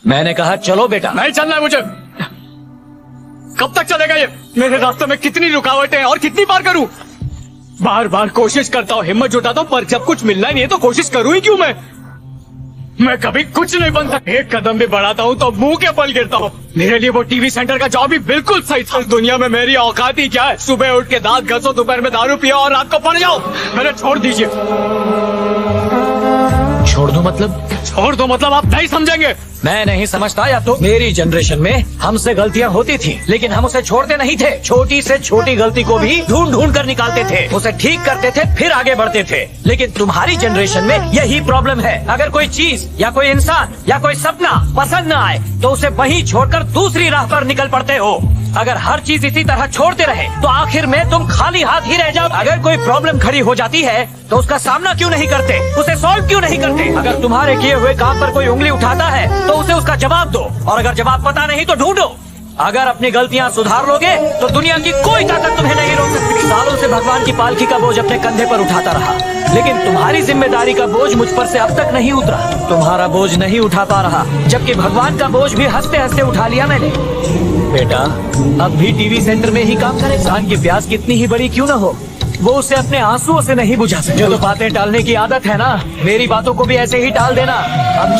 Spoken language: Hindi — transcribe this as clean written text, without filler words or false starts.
मैंने कहा चलो बेटा। नहीं चलना है मुझे। कब तक चलेगा ये? मेरे रास्ते में कितनी रुकावटें हैं और कितनी बार करूं? बार बार कोशिश करता हूँ, हिम्मत जुटाता हूँ, पर जब कुछ मिलना ही नहीं है तो कोशिश करूँ ही क्यों मैं कभी कुछ नहीं बनता। एक कदम भी बढ़ाता हूँ तो मुंह के बल गिरता हूँ। मेरे लिए वो टीवी सेंटर का जॉब भी बिल्कुल सही था। इस दुनिया में मेरी औकात ही क्या है? सुबह उठ के दांत घसो, दोपहर में दारू पियो और रात को पड़ जाओ। मैंने छोड़ दीजिए। छोड़ दो मतलब? छोड़ दो मतलब आप नहीं समझेंगे। मैं नहीं समझता या तो मेरी जनरेशन में हमसे गलतियां होती थी, लेकिन हम उसे छोड़ते नहीं थे। छोटी से छोटी गलती को भी ढूंढ ढूंढ कर निकालते थे, उसे ठीक करते थे, फिर आगे बढ़ते थे। लेकिन तुम्हारी जनरेशन में यही प्रॉब्लम है। अगर कोई चीज या कोई इंसान या कोई सपना पसंद न आए तो उसे वहीं छोड़कर दूसरी राह पर निकल पड़ते हो। अगर हर चीज इसी तरह छोड़ते रहे तो आखिर में तुम खाली हाथ ही रह जाओ। अगर कोई प्रॉब्लम खड़ी हो जाती है तो उसका सामना क्यों नहीं करते, उसे सॉल्व क्यों नहीं करते? अगर तुम्हारे किए हुए काम पर कोई उंगली उठाता है तो उसे उसका जवाब दो, और अगर जवाब पता नहीं तो ढूंढो। अगर अपनी गलतियां सुधार लोगे तो दुनिया की कोई ताकत तुम्हें नहीं रोक सकती। सालों से भगवान की पालकी का बोझ अपने कंधे पर उठाता रहा, लेकिन तुम्हारी जिम्मेदारी का बोझ मुझ पर से अब तक नहीं उतरा। तुम्हारा बोझ नहीं उठा पा रहा, जबकि भगवान का बोझ भी हंसते हंसते उठा लिया मैंने। बेटा अब भी टीवी सेंटर में ही काम करे। इंसान की प्यास कितनी ही बड़ी क्यों न हो, वो उसे अपने आंसुओं से नहीं बुझा सकता। जो तो बातें टालने की आदत है ना, मेरी बातों को भी ऐसे ही टाल देना। अब